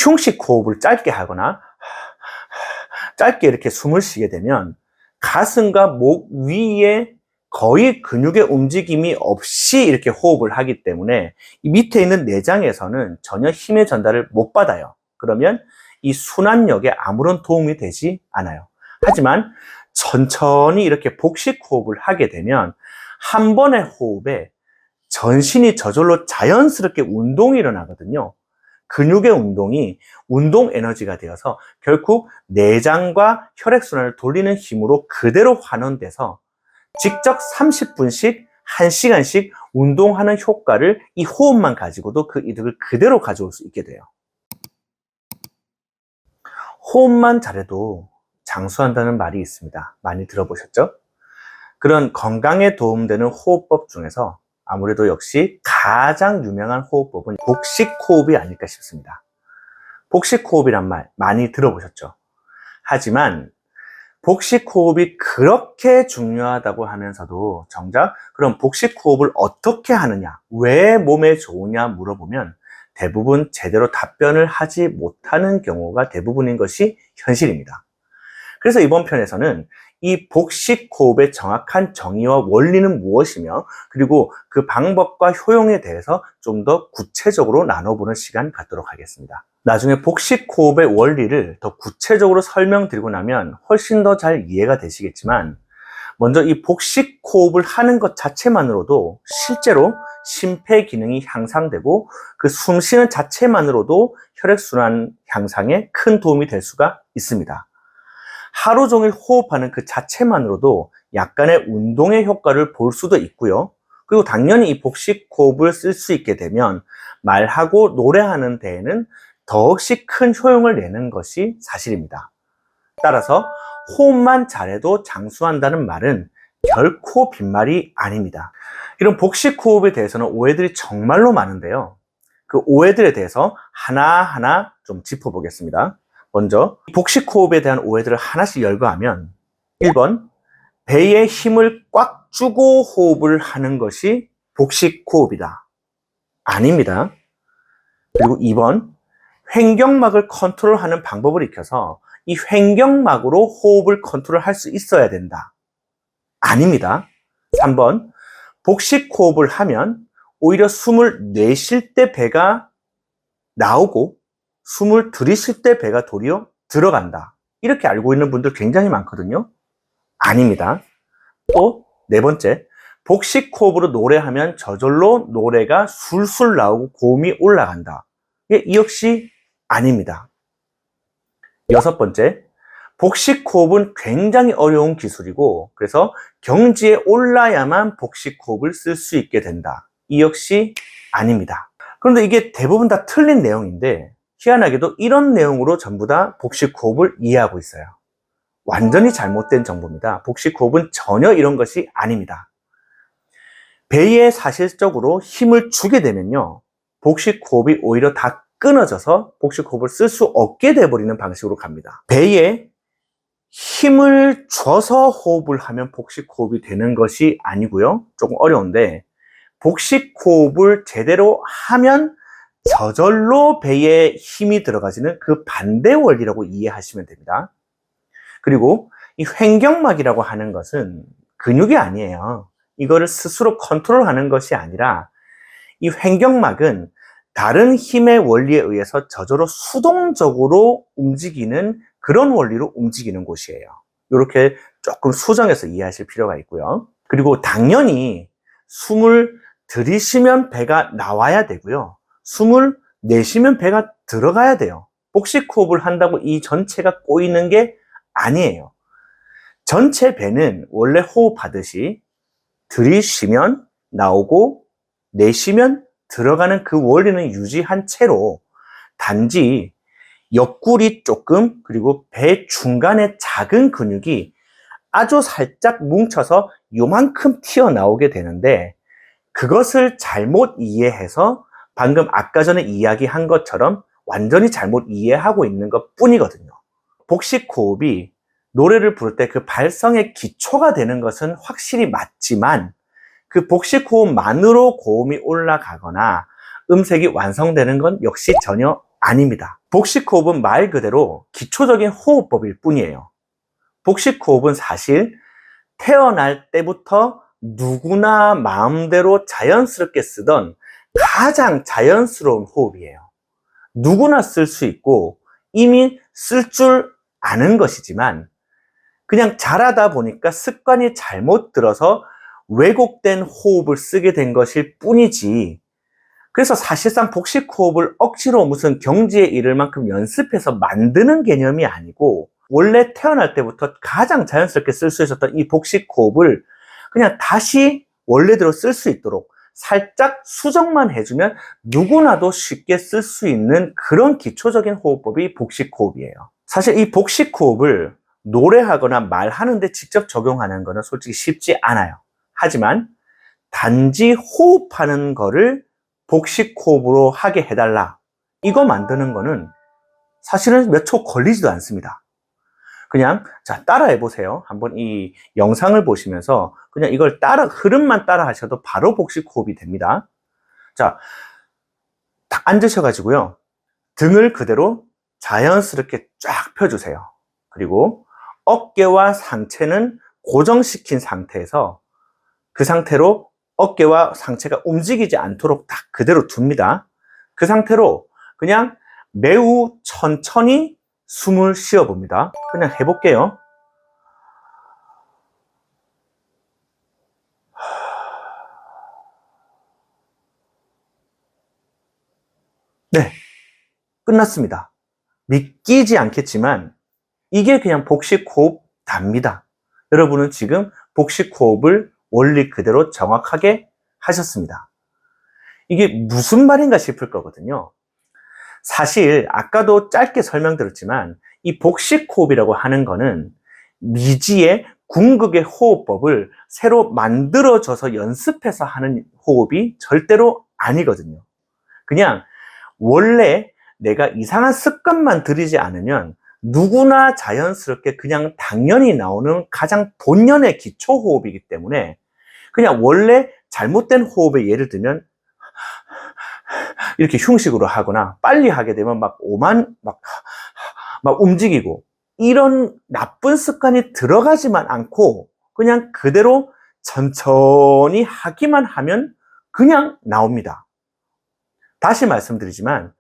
흉식 호흡을 짧게 하거나 짧게 이렇게 숨을 쉬게 되면 가슴과 목 위에 거의 근육의 움직임이 없이 이렇게 호흡을 하기 때문에 이 밑에 있는 내장에서는 전혀 힘의 전달을 못 받아요. 그러면 이 순환력에 아무런 도움이 되지 않아요. 하지만 천천히 이렇게 복식 호흡을 하게 되면 한 번의 호흡에 전신이 저절로 자연스럽게 운동이 일어나거든요. 근육의 운동이 운동 에너지가 되어서 결국 내장과 혈액순환을 돌리는 힘으로 그대로 환원돼서 직접 30분씩 1시간씩 운동하는 효과를 이 호흡만 가지고도 그 이득을 그대로 가져올 수 있게 돼요. 호흡만 잘해도 장수한다는 말이 있습니다. 많이 들어보셨죠? 그런 건강에 도움되는 호흡법 중에서 아무래도 역시 가장 유명한 호흡법은 복식 호흡이 아닐까 싶습니다. 복식 호흡이란 말 많이 들어보셨죠? 하지만 복식 호흡이 그렇게 중요하다고 하면서도 정작 그럼 복식 호흡을 어떻게 하느냐, 왜 몸에 좋으냐 물어보면 대부분 제대로 답변을 하지 못하는 경우가 대부분인 것이 현실입니다. 그래서 이번 편에서는 이 복식 호흡의 정확한 정의와 원리는 무엇이며 그리고 그 방법과 효용에 대해서 좀 더 구체적으로 나눠보는 시간 갖도록 하겠습니다. 나중에 복식 호흡의 원리를 더 구체적으로 설명드리고 나면 훨씬 더 잘 이해가 되시겠지만 먼저 이 복식 호흡을 하는 것 자체만으로도 실제로 심폐 기능이 향상되고 그 숨쉬는 자체만으로도 혈액순환 향상에 큰 도움이 될 수가 있습니다. 하루 종일 호흡하는 그 자체만으로도 약간의 운동의 효과를 볼 수도 있고요. 그리고 당연히 이 복식 호흡을 쓸 수 있게 되면 말하고 노래하는 데에는 더없이 큰 효용을 내는 것이 사실입니다. 따라서 호흡만 잘해도 장수한다는 말은 결코 빈말이 아닙니다. 이런 복식 호흡에 대해서는 오해들이 정말로 많은데요. 그 오해들에 대해서 하나하나 좀 짚어보겠습니다. 먼저 복식 호흡에 대한 오해들을 하나씩 열거하면 1번, 배에 힘을 꽉 주고 호흡을 하는 것이 복식 호흡이다. 아닙니다. 그리고 2번, 횡격막을 컨트롤하는 방법을 익혀서 이 횡격막으로 호흡을 컨트롤할 수 있어야 된다. 아닙니다. 3번, 복식 호흡을 하면 오히려 숨을 내쉴 때 배가 나오고 숨을 들이쉴 때 배가 도리어 들어간다. 이렇게 알고 있는 분들 굉장히 많거든요. 아닙니다. 또 네 번째, 복식 호흡으로 노래하면 저절로 노래가 술술 나오고 고음이 올라간다. 이 역시 아닙니다. 여섯 번째, 복식 호흡은 굉장히 어려운 기술이고 그래서 경지에 올라야만 복식 호흡을 쓸 수 있게 된다. 이 역시 아닙니다. 그런데 이게 대부분 다 틀린 내용인데 희한하게도 이런 내용으로 전부 다 복식 호흡을 이해하고 있어요. 완전히 잘못된 정보입니다. 복식 호흡은 전혀 이런 것이 아닙니다. 배에 사실적으로 힘을 주게 되면요, 복식 호흡이 오히려 다 끊어져서 복식 호흡을 쓸 수 없게 돼버리는 방식으로 갑니다. 배에 힘을 줘서 호흡을 하면 복식 호흡이 되는 것이 아니고요. 조금 어려운데 복식 호흡을 제대로 하면 저절로 배에 힘이 들어가지는 그 반대 원리라고 이해하시면 됩니다. 그리고 이 횡격막이라고 하는 것은 근육이 아니에요. 이거를 스스로 컨트롤하는 것이 아니라 이 횡격막은 다른 힘의 원리에 의해서 저절로 수동적으로 움직이는 그런 원리로 움직이는 곳이에요. 이렇게 조금 수정해서 이해하실 필요가 있고요. 그리고 당연히 숨을 들이쉬면 배가 나와야 되고요. 숨을 내쉬면 배가 들어가야 돼요. 복식 호흡을 한다고 이 전체가 꼬이는 게 아니에요. 전체 배는 원래 호흡하듯이 들이쉬면 나오고 내쉬면 들어가는 그 원리는 유지한 채로 단지 옆구리 조금 그리고 배 중간에 작은 근육이 아주 살짝 뭉쳐서 요만큼 튀어나오게 되는데 그것을 잘못 이해해서 방금 아까 전에 이야기한 것처럼 완전히 잘못 이해하고 있는 것 뿐이거든요. 복식 호흡이 노래를 부를 때 그 발성의 기초가 되는 것은 확실히 맞지만 그 복식 호흡만으로 고음이 올라가거나 음색이 완성되는 건 역시 전혀 아닙니다. 복식호흡은 말 그대로 기초적인 호흡법일 뿐이에요. 복식호흡은 사실 태어날 때부터 누구나 마음대로 자연스럽게 쓰던 가장 자연스러운 호흡이에요. 누구나 쓸 수 있고 이미 쓸 줄 아는 것이지만 그냥 자라다 보니까 습관이 잘못 들어서 왜곡된 호흡을 쓰게 된 것일 뿐이지, 그래서 사실상 복식호흡을 억지로 무슨 경지에 이를 만큼 연습해서 만드는 개념이 아니고 원래 태어날 때부터 가장 자연스럽게 쓸 수 있었던 이 복식호흡을 그냥 다시 원래대로 쓸 수 있도록 살짝 수정만 해주면 누구나도 쉽게 쓸 수 있는 그런 기초적인 호흡법이 복식호흡이에요. 사실 이 복식호흡을 노래하거나 말하는데 직접 적용하는 거는 솔직히 쉽지 않아요. 하지만 단지 호흡하는 거를 복식호흡으로 하게 해달라, 이거 만드는 거는 사실은 몇 초 걸리지도 않습니다. 그냥 자 따라해 보세요. 한번 이 영상을 보시면서 그냥 이걸 흐름만 따라 하셔도 바로 복식호흡이 됩니다. 자, 딱 앉으셔가지고요, 등을 그대로 자연스럽게 쫙 펴주세요. 그리고 어깨와 상체는 고정시킨 상태에서 그 상태로 어깨와 상체가 움직이지 않도록 딱 그대로 둡니다. 그 상태로 그냥 매우 천천히 숨을 쉬어 봅니다. 그냥 해볼게요. 네, 끝났습니다. 믿기지 않겠지만 이게 그냥 복식호흡 답니다. 여러분은 지금 복식호흡을 원리 그대로 정확하게 하셨습니다. 이게 무슨 말인가 싶을 거거든요. 사실 아까도 짧게 설명드렸지만 이 복식호흡이라고 하는 거는 미지의 궁극의 호흡법을 새로 만들어져서 연습해서 하는 호흡이 절대로 아니거든요. 그냥 원래 내가 이상한 습관만 들이지 않으면 누구나 자연스럽게 그냥 당연히 나오는 가장 본연의 기초 호흡이기 때문에 그냥 원래 잘못된 호흡의 예를 들면 이렇게 흉식으로 하거나 빨리 하게 되면 막 움직이고 이런 나쁜 습관이 들어가지만 않고 그냥 그대로 천천히 하기만 하면 그냥 나옵니다. 다시 말씀드리지만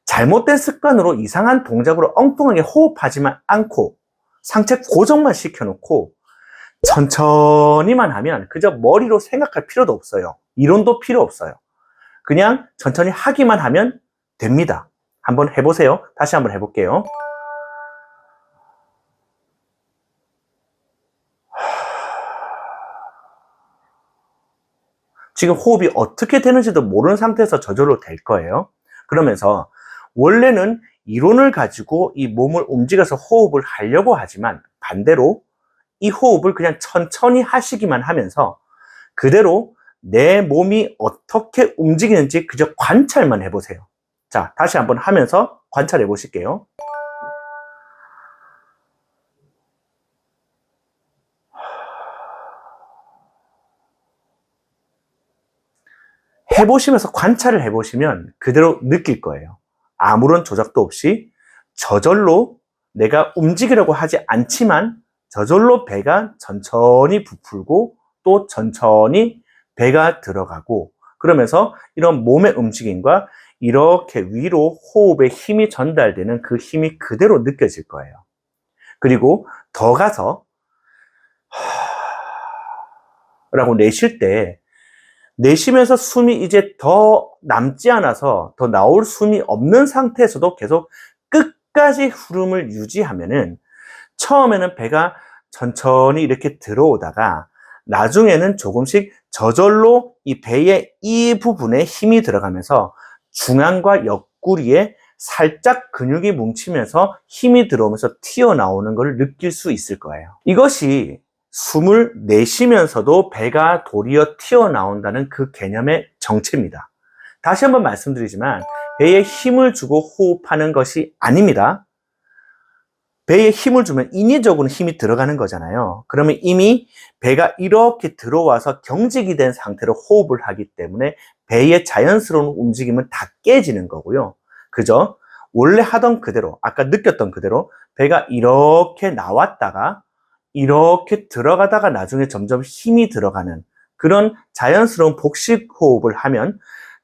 잘못된 습관으로 이상한 동작으로 엉뚱하게 호흡하지만 않고 상체 고정만 시켜놓고 천천히만 하면 그저 머리로 생각할 필요도 없어요. 이론도 필요 없어요. 그냥 천천히 하기만 하면 됩니다. 한번 해보세요. 다시 한번 해볼게요. 지금 호흡이 어떻게 되는지도 모르는 상태에서 저절로 될 거예요. 그러면서 원래는 이론을 가지고 이 몸을 움직여서 호흡을 하려고 하지만 반대로 이 호흡을 그냥 천천히 하시기만 하면서 그대로 내 몸이 어떻게 움직이는지 그저 관찰만 해보세요. 자, 다시 한번 하면서 관찰해 보실게요. 해보시면서 관찰을 해보시면 그대로 느낄 거예요. 아무런 조작도 없이 저절로 내가 움직이려고 하지 않지만 저절로 배가 천천히 부풀고 또 천천히 배가 들어가고 그러면서 이런 몸의 움직임과 이렇게 위로 호흡에 힘이 전달되는 그 힘이 그대로 느껴질 거예요. 그리고 더 가서 라고 내쉴 때 내쉬면서 숨이 이제 더 남지 않아서 더 나올 숨이 없는 상태에서도 계속 끝까지 흐름을 유지하면은 처음에는 배가 천천히 이렇게 들어오다가 나중에는 조금씩 저절로 이 배의 이 부분에 힘이 들어가면서 중앙과 옆구리에 살짝 근육이 뭉치면서 힘이 들어오면서 튀어나오는 것을 느낄 수 있을 거예요. 이것이 숨을 내쉬면서도 배가 도리어 튀어나온다는 그 개념의 정체입니다. 다시 한번 말씀드리지만 배에 힘을 주고 호흡하는 것이 아닙니다. 배에 힘을 주면 인위적으로 힘이 들어가는 거잖아요. 그러면 이미 배가 이렇게 들어와서 경직이 된 상태로 호흡을 하기 때문에 배의 자연스러운 움직임은 다 깨지는 거고요. 그저 원래 하던 그대로, 아까 느꼈던 그대로 배가 이렇게 나왔다가 이렇게 들어가다가 나중에 점점 힘이 들어가는 그런 자연스러운 복식 호흡을 하면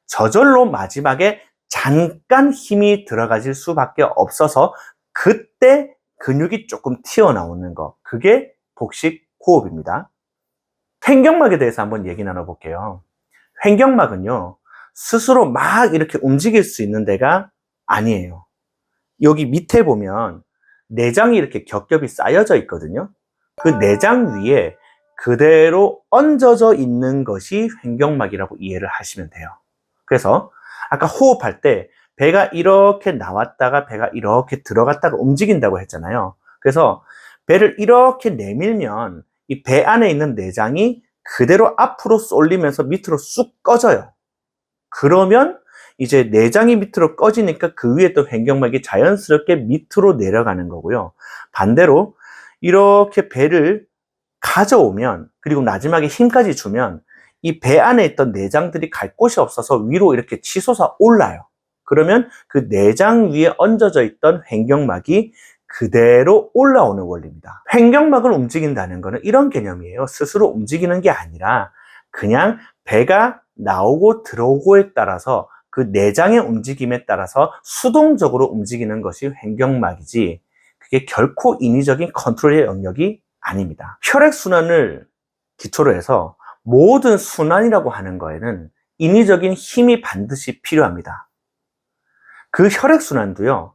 저절로 마지막에 잠깐 힘이 들어가질 수밖에 없어서 그때 근육이 조금 튀어나오는 거, 그게 복식 호흡입니다. 횡격막에 대해서 한번 얘기 나눠볼게요. 횡격막은요, 스스로 막 이렇게 움직일 수 있는 데가 아니에요. 여기 밑에 보면 내장이 이렇게 겹겹이 쌓여져 있거든요. 그 내장 위에 그대로 얹어져 있는 것이 횡격막이라고 이해를 하시면 돼요. 그래서 아까 호흡할 때 배가 이렇게 나왔다가 배가 이렇게 들어갔다가 움직인다고 했잖아요. 그래서 배를 이렇게 내밀면 이 배 안에 있는 내장이 그대로 앞으로 쏠리면서 밑으로 쑥 꺼져요. 그러면 이제 내장이 밑으로 꺼지니까 그 위에 또 횡격막이 자연스럽게 밑으로 내려가는 거고요. 반대로 이렇게 배를 가져오면, 그리고 마지막에 힘까지 주면 이 배 안에 있던 내장들이 갈 곳이 없어서 위로 이렇게 치솟아 올라요. 그러면 그 내장 위에 얹어져 있던 횡격막이 그대로 올라오는 원리입니다. 횡격막을 움직인다는 것은 이런 개념이에요. 스스로 움직이는 게 아니라 그냥 배가 나오고 들어오고에 따라서 그 내장의 움직임에 따라서 수동적으로 움직이는 것이 횡격막이지, 그게 결코 인위적인 컨트롤의 영역이 아닙니다. 혈액순환을 기초로 해서 모든 순환이라고 하는 거에는 인위적인 힘이 반드시 필요합니다. 그 혈액순환도요,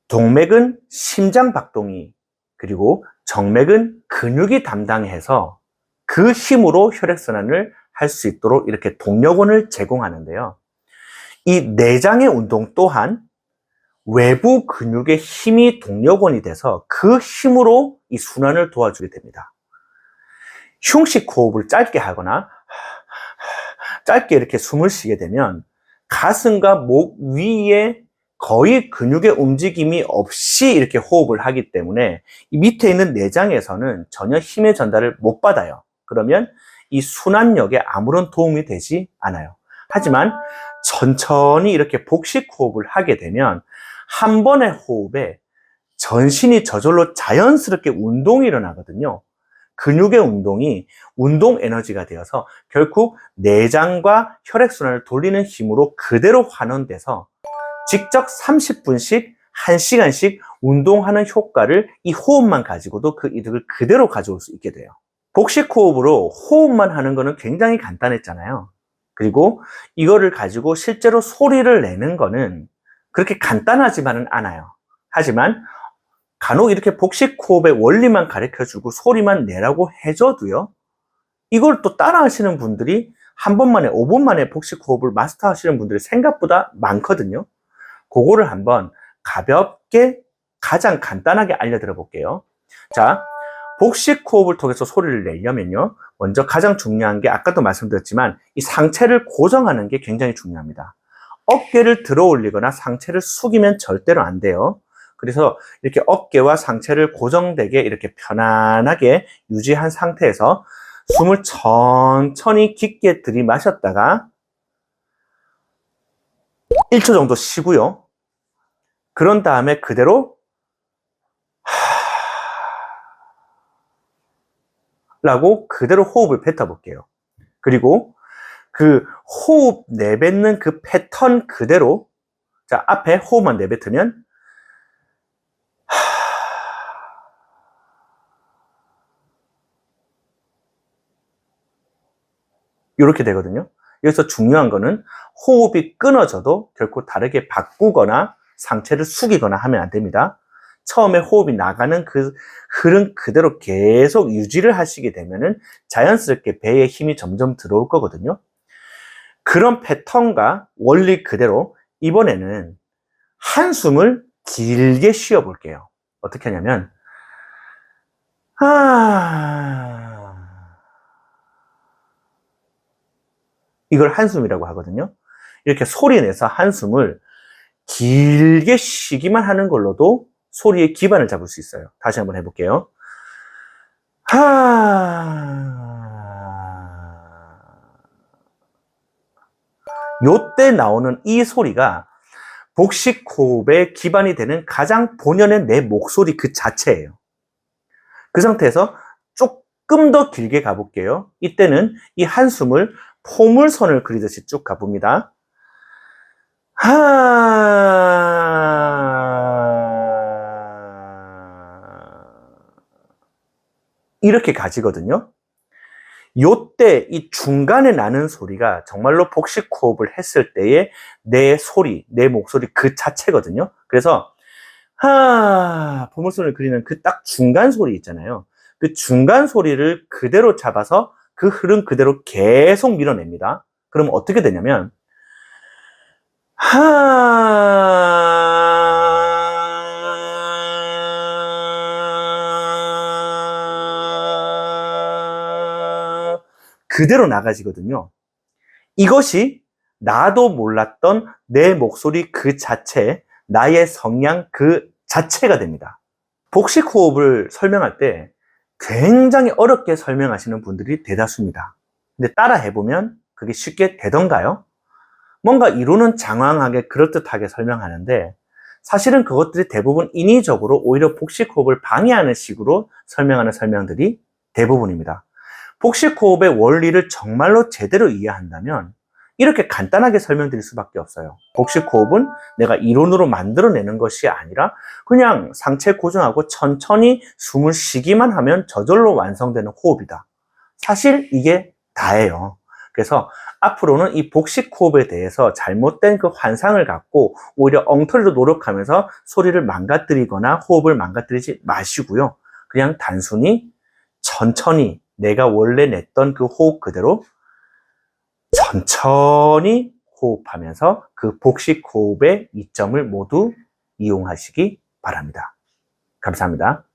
동맥은 심장 박동이, 그리고 정맥은 근육이 담당해서 그 힘으로 혈액순환을 할 수 있도록 이렇게 동력원을 제공하는데요. 이 내장의 운동 또한 외부 근육의 힘이 동력원이 돼서 그 힘으로 이 순환을 도와주게 됩니다. 흉식 호흡을 짧게 하거나 짧게 이렇게 숨을 쉬게 되면 가슴과 목 위에 거의 근육의 움직임이 없이 이렇게 호흡을 하기 때문에 이 밑에 있는 내장에서는 전혀 힘의 전달을 못 받아요. 그러면 이 순환력에 아무런 도움이 되지 않아요. 하지만 천천히 이렇게 복식 호흡을 하게 되면 한 번의 호흡에 전신이 저절로 자연스럽게 운동이 일어나거든요. 근육의 운동이 운동 에너지가 되어서 결국 내장과 혈액순환을 돌리는 힘으로 그대로 환원돼서 직접 30분씩 1시간씩 운동하는 효과를 이 호흡만 가지고도 그 이득을 그대로 가져올 수 있게 돼요. 복식 호흡으로 호흡만 하는 거는 굉장히 간단했잖아요. 그리고 이거를 가지고 실제로 소리를 내는 거는 그렇게 간단하지만은 않아요. 하지만 간혹 이렇게 복식 호흡의 원리만 가르쳐주고 소리만 내라고 해줘도요, 이걸 또 따라 하시는 분들이 한 번 만에 5분 만에 복식 호흡을 마스터 하시는 분들이 생각보다 많거든요. 그거를 한번 가볍게 가장 간단하게 알려드려 볼게요. 자, 복식 호흡을 통해서 소리를 내려면요, 먼저 가장 중요한 게 아까도 말씀드렸지만 이 상체를 고정하는 게 굉장히 중요합니다. 어깨를 들어 올리거나 상체를 숙이면 절대로 안 돼요. 그래서 이렇게 어깨와 상체를 고정되게 이렇게 편안하게 유지한 상태에서 숨을 천천히 깊게 들이마셨다가 1초 정도 쉬고요. 그런 다음에 그대로 라고 그대로 호흡을 뱉어볼게요. 그리고 그 호흡 내뱉는 그 패턴 그대로, 자, 앞에 호흡만 내뱉으면 이렇게 되거든요. 여기서 중요한 거는 호흡이 끊어져도 결코 다르게 바꾸거나 상체를 숙이거나 하면 안 됩니다. 처음에 호흡이 나가는 그 흐름 그대로 계속 유지를 하시게 되면은 자연스럽게 배에 힘이 점점 들어올 거거든요. 그런 패턴과 원리 그대로 이번에는 한숨을 길게 쉬어 볼게요. 어떻게 하냐면, 이걸 한숨이라고 하거든요. 이렇게 소리 내서 한숨을 길게 쉬기만 하는 걸로도 소리의 기반을 잡을 수 있어요. 다시 한번 해볼게요. 요때 나오는 이 소리가 복식 호흡의 기반이 되는 가장 본연의 내 목소리 그 자체예요. 그 상태에서 조금 더 길게 가볼게요. 이때는 이 한숨을 포물선을 그리듯이 쭉 가봅니다. 이렇게 가지거든요. 요때 이 중간에 나는 소리가 정말로 복식 호흡을 했을 때의 내 소리, 내 목소리 그 자체거든요. 그래서 포물선을 그리는 그 딱 중간 소리 있잖아요. 그 중간 소리를 그대로 잡아서 그 흐름 그대로 계속 밀어냅니다. 그럼 어떻게 되냐면 그대로 나가지거든요. 이것이 나도 몰랐던 내 목소리 그 자체, 나의 성량 그 자체가 됩니다. 복식 호흡을 설명할 때 굉장히 어렵게 설명하시는 분들이 대다수입니다. 근데 따라 해보면 그게 쉽게 되던가요? 뭔가 이론은 장황하게 그럴듯하게 설명하는데 사실은 그것들이 대부분 인위적으로 오히려 복식 호흡을 방해하는 식으로 설명하는 설명들이 대부분입니다. 복식 호흡의 원리를 정말로 제대로 이해한다면 이렇게 간단하게 설명드릴 수밖에 없어요. 복식 호흡은 내가 이론으로 만들어내는 것이 아니라 그냥 상체 고정하고 천천히 숨을 쉬기만 하면 저절로 완성되는 호흡이다. 사실 이게 다예요. 그래서 앞으로는 이 복식 호흡에 대해서 잘못된 그 환상을 갖고 오히려 엉터리로 노력하면서 소리를 망가뜨리거나 호흡을 망가뜨리지 마시고요. 그냥 단순히 천천히 내가 원래 냈던 그 호흡 그대로 천천히 호흡하면서 그 복식 호흡의 이점을 모두 이용하시기 바랍니다. 감사합니다.